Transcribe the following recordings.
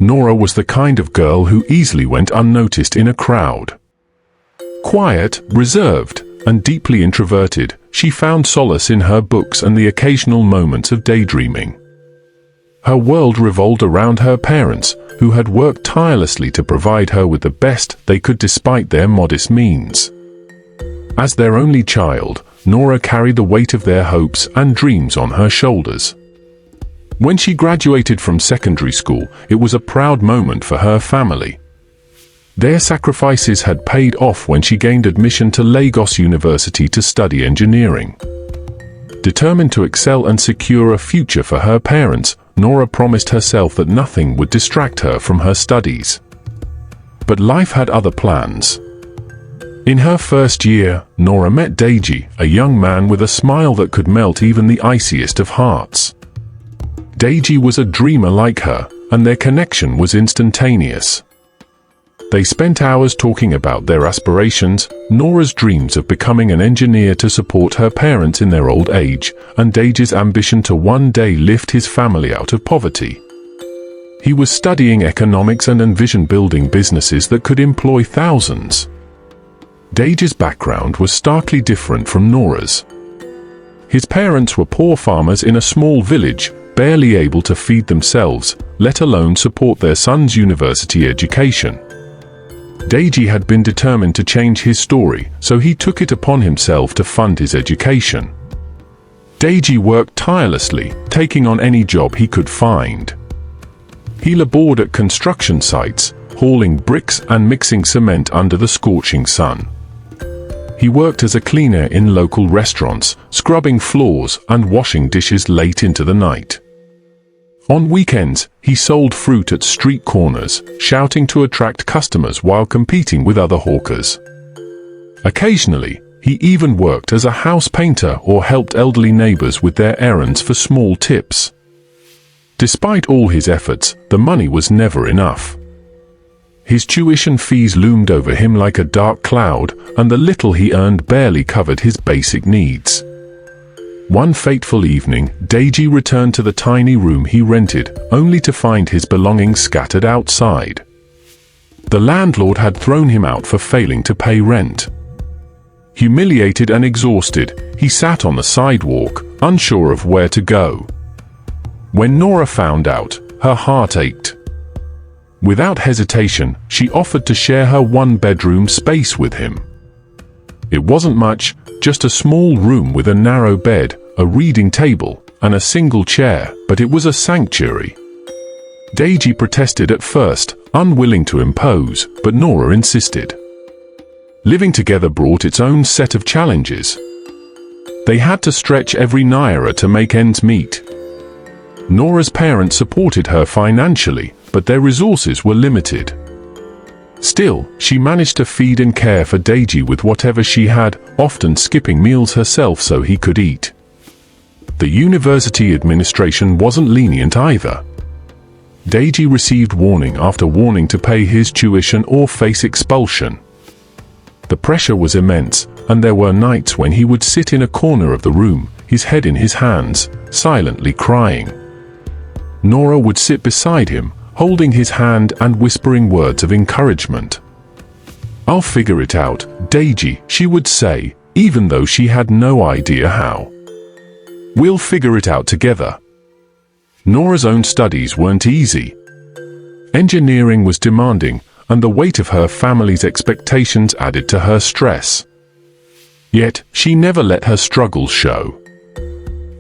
Nora was the kind of girl who easily went unnoticed in a crowd. Quiet, reserved, and deeply introverted, she found solace in her books and the occasional moments of daydreaming. Her world revolved around her parents, who had worked tirelessly to provide her with the best they could despite their modest means. As their only child, Nora carried the weight of their hopes and dreams on her shoulders. When she graduated from secondary school, it was a proud moment for her family. Their sacrifices had paid off when she gained admission to Lagos University to study engineering. Determined to excel and secure a future for her parents, Nora promised herself that nothing would distract her from her studies. But life had other plans. In her first year, Nora met Deji, a young man with a smile that could melt even the iciest of hearts. Deji was a dreamer like her, and their connection was instantaneous. They spent hours talking about their aspirations, Nora's dreams of becoming an engineer to support her parents in their old age, and Deji's ambition to one day lift his family out of poverty. He was studying economics and envisioned building businesses that could employ thousands. Deji's background was starkly different from Nora's. His parents were poor farmers in a small village, barely able to feed themselves, let alone support their son's university education. Deji had been determined to change his story, so he took it upon himself to fund his education. Deji worked tirelessly, taking on any job he could find. He labored at construction sites, hauling bricks and mixing cement under the scorching sun. He worked as a cleaner in local restaurants, scrubbing floors and washing dishes late into the night. On weekends, he sold fruit at street corners, shouting to attract customers while competing with other hawkers. Occasionally, he even worked as a house painter or helped elderly neighbors with their errands for small tips. Despite all his efforts, the money was never enough. His tuition fees loomed over him like a dark cloud, and the little he earned barely covered his basic needs. One fateful evening, Deji returned to the tiny room he rented, only to find his belongings scattered outside. The landlord had thrown him out for failing to pay rent. Humiliated and exhausted, he sat on the sidewalk, unsure of where to go. When Nora found out, her heart ached. Without hesitation, she offered to share her one-bedroom space with him. It wasn't much, just a small room with a narrow bed, a reading table, and a single chair, but it was a sanctuary. Deji protested at first, unwilling to impose, but Nora insisted. Living together brought its own set of challenges. They had to stretch every naira to make ends meet. Nora's parents supported her financially, but their resources were limited. Still, she managed to feed and care for Deji with whatever she had, often skipping meals herself so he could eat. The university administration wasn't lenient either. Deji received warning after warning to pay his tuition or face expulsion. The pressure was immense, and there were nights when he would sit in a corner of the room, his head in his hands, silently crying. Nora would sit beside him, holding his hand and whispering words of encouragement. "I'll figure it out, Deji," she would say, even though she had no idea how. "We'll figure it out together." Nora's own studies weren't easy. Engineering was demanding, and the weight of her family's expectations added to her stress. Yet, she never let her struggles show.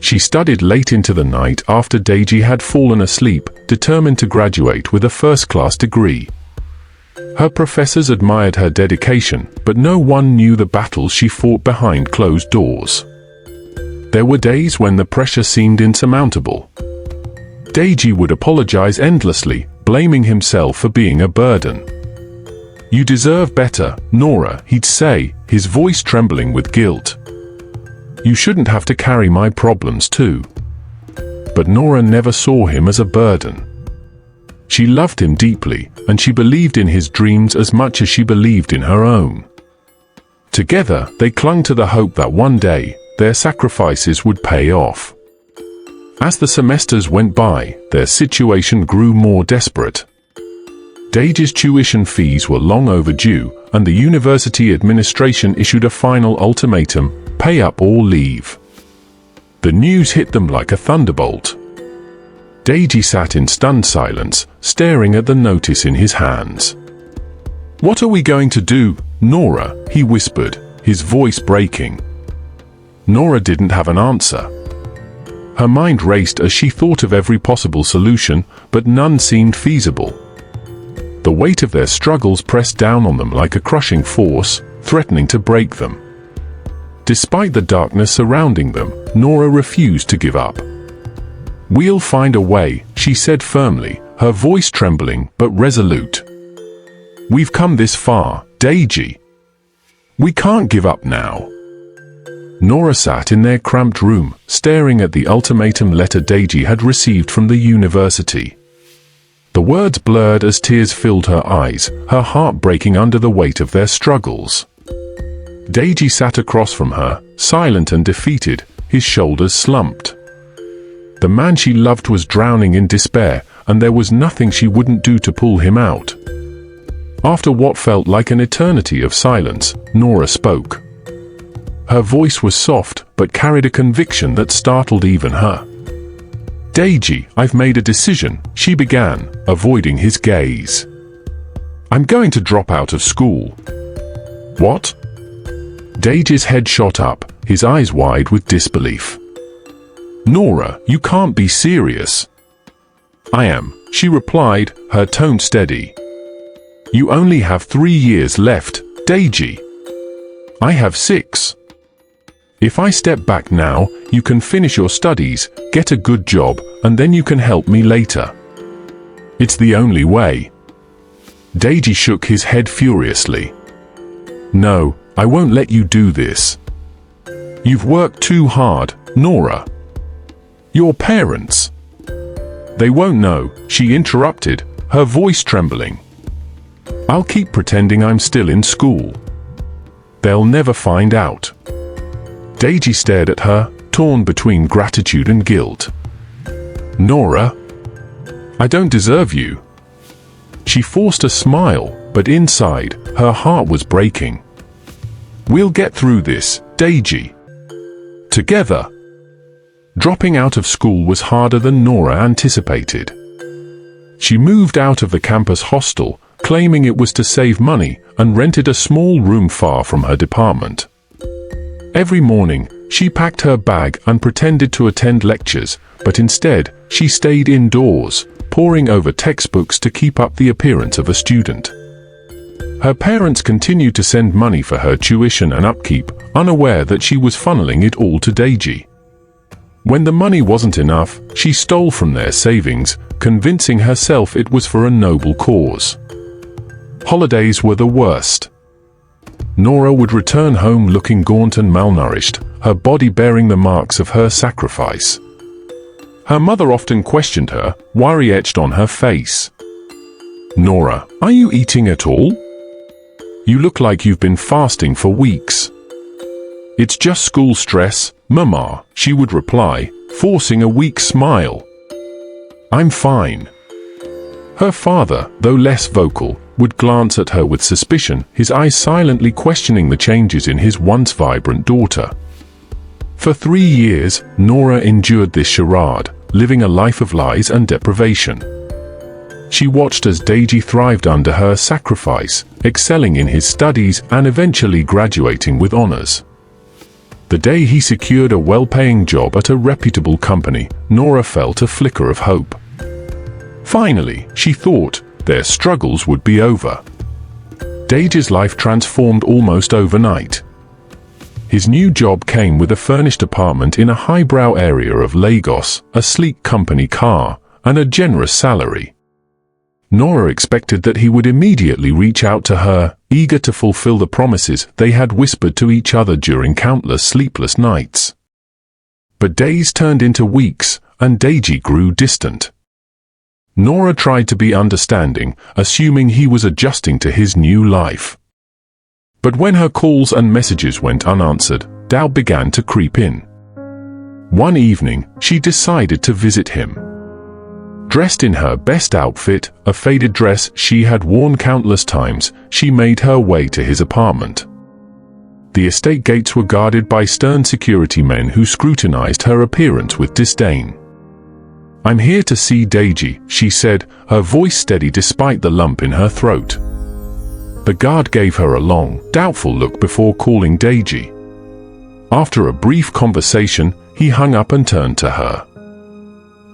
She studied late into the night after Deji had fallen asleep, determined to graduate with a first-class degree. Her professors admired her dedication, but no one knew the battles she fought behind closed doors. There were days when the pressure seemed insurmountable. Deji would apologize endlessly, blaming himself for being a burden. "You deserve better, Nora," he'd say, his voice trembling with guilt. "You shouldn't have to carry my problems too." But Nora never saw him as a burden. She loved him deeply, and she believed in his dreams as much as she believed in her own. Together, they clung to the hope that one day, their sacrifices would pay off. As the semesters went by, their situation grew more desperate. Deji's tuition fees were long overdue, and the university administration issued a final ultimatum: pay up or leave. The news hit them like a thunderbolt. Deji sat in stunned silence, staring at the notice in his hands. "What are we going to do, Nora?" he whispered, his voice breaking. Nora didn't have an answer. Her mind raced as she thought of every possible solution, but none seemed feasible. The weight of their struggles pressed down on them like a crushing force, threatening to break them. Despite the darkness surrounding them, Nora refused to give up. "We'll find a way," she said firmly, her voice trembling but resolute. "We've come this far, Deji. We can't give up now." Nora sat in their cramped room, staring at the ultimatum letter Deji had received from the university. The words blurred as tears filled her eyes, her heart breaking under the weight of their struggles. Deji sat across from her, silent and defeated, his shoulders slumped. The man she loved was drowning in despair, and there was nothing she wouldn't do to pull him out. After what felt like an eternity of silence, Nora spoke. Her voice was soft, but carried a conviction that startled even her. "Deji, I've made a decision," she began, avoiding his gaze. "I'm going to drop out of school." "What?" Deji's head shot up, his eyes wide with disbelief. "Nora, you can't be serious." "I am," she replied, her tone steady. "You only have 3 years left, Deji. I have 6. If I step back now, you can finish your studies, get a good job, and then you can help me later. It's the only way." Deji shook his head furiously. "No, I won't let you do this. You've worked too hard, Nora. Your parents—" "They won't know," she interrupted, her voice trembling. "I'll keep pretending I'm still in school. They'll never find out." Deji stared at her, torn between gratitude and guilt. "Nora, I don't deserve you." She forced a smile, but inside, her heart was breaking. "We'll get through this, Deji. Together." Dropping out of school was harder than Nora anticipated. She moved out of the campus hostel, claiming it was to save money, and rented a small room far from her department. Every morning, she packed her bag and pretended to attend lectures, but instead, she stayed indoors, poring over textbooks to keep up the appearance of a student. Her parents continued to send money for her tuition and upkeep, unaware that she was funneling it all to Deji. When the money wasn't enough, she stole from their savings, convincing herself it was for a noble cause. Holidays were the worst. Nora would return home looking gaunt and malnourished, her body bearing the marks of her sacrifice. Her mother often questioned her, worry etched on her face. "Nora, are you eating at all? You look like you've been fasting for weeks." "It's just school stress, Mama," she would reply, forcing a weak smile. "I'm fine." Her father, though less vocal, would glance at her with suspicion, his eyes silently questioning the changes in his once vibrant daughter. For 3 years, Nora endured this charade, living a life of lies and deprivation. She watched as Deji thrived under her sacrifice, excelling in his studies and eventually graduating with honors. The day he secured a well-paying job at a reputable company, Nora felt a flicker of hope. Finally, she thought, their struggles would be over. Deji's life transformed almost overnight. His new job came with a furnished apartment in a highbrow area of Lagos, a sleek company car, and a generous salary. Nora expected that he would immediately reach out to her, eager to fulfill the promises they had whispered to each other during countless sleepless nights. But days turned into weeks, and Deji grew distant. Nora tried to be understanding, assuming he was adjusting to his new life. But when her calls and messages went unanswered, doubt began to creep in. One evening, she decided to visit him. Dressed in her best outfit, a faded dress she had worn countless times, she made her way to his apartment. The estate gates were guarded by stern security men who scrutinized her appearance with disdain. "I'm here to see Deji," she said, her voice steady despite the lump in her throat. The guard gave her a long, doubtful look before calling Deji. After a brief conversation, he hung up and turned to her.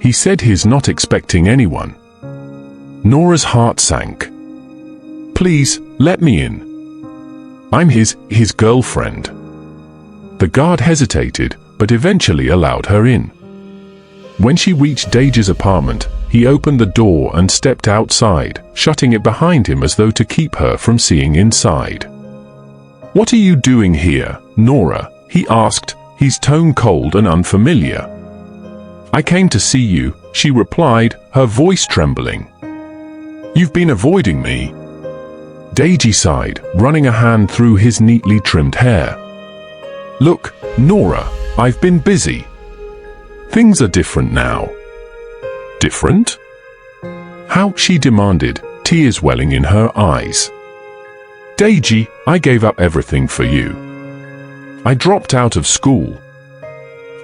He said he's not expecting anyone. Nora's heart sank. "Please, let me in. I'm his girlfriend." The guard hesitated, but eventually allowed her in. When she reached Deji's apartment, he opened the door and stepped outside, shutting it behind him as though to keep her from seeing inside. "What are you doing here, Nora?" he asked, his tone cold and unfamiliar. "I came to see you," she replied, her voice trembling. "You've been avoiding me." Deji sighed, running a hand through his neatly trimmed hair. "Look, Nora, I've been busy. Things are different now." "Different? How?" she demanded, tears welling in her eyes. "Deji, I gave up everything for you. I dropped out of school.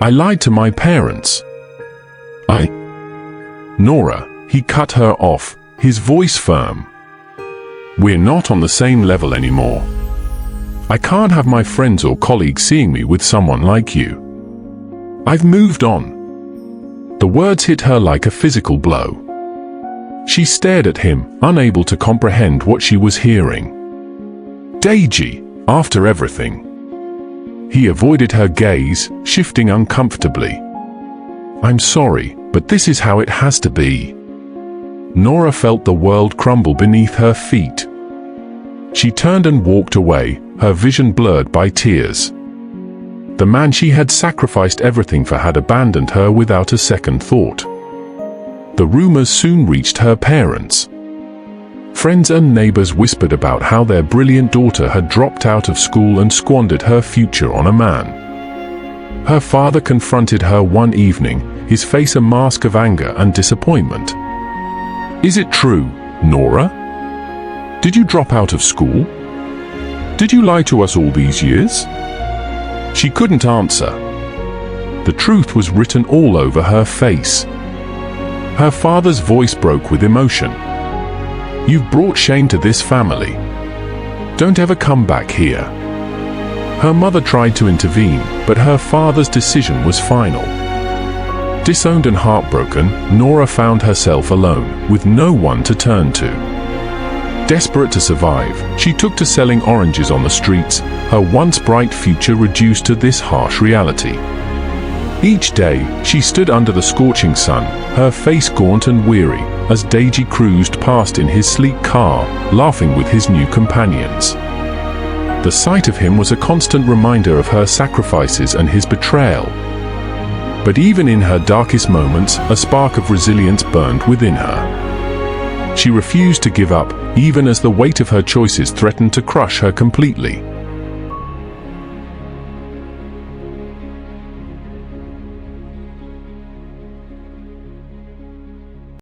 I lied to my parents. Nora," he cut her off, his voice firm. "We're not on the same level anymore. I can't have my friends or colleagues seeing me with someone like you. I've moved on." The words hit her like a physical blow. She stared at him, unable to comprehend what she was hearing. "Deji, after everything." He avoided her gaze, shifting uncomfortably. "I'm sorry, but this is how it has to be." Nora felt the world crumble beneath her feet. She turned and walked away, her vision blurred by tears. The man she had sacrificed everything for had abandoned her without a second thought. The rumors soon reached her parents. Friends and neighbors whispered about how their brilliant daughter had dropped out of school and squandered her future on a man. Her father confronted her one evening, his face a mask of anger and disappointment. "Is it true, Nora? Did you drop out of school? Did you lie to us all these years?" She couldn't answer. The truth was written all over her face. Her father's voice broke with emotion. "You've brought shame to this family. Don't ever come back here." Her mother tried to intervene, but her father's decision was final. Disowned and heartbroken, Nora found herself alone, with no one to turn to. Desperate to survive, she took to selling oranges on the streets, her once bright future reduced to this harsh reality. Each day, she stood under the scorching sun, her face gaunt and weary, as Deji cruised past in his sleek car, laughing with his new companions. The sight of him was a constant reminder of her sacrifices and his betrayal. But even in her darkest moments, a spark of resilience burned within her. She refused to give up, even as the weight of her choices threatened to crush her completely.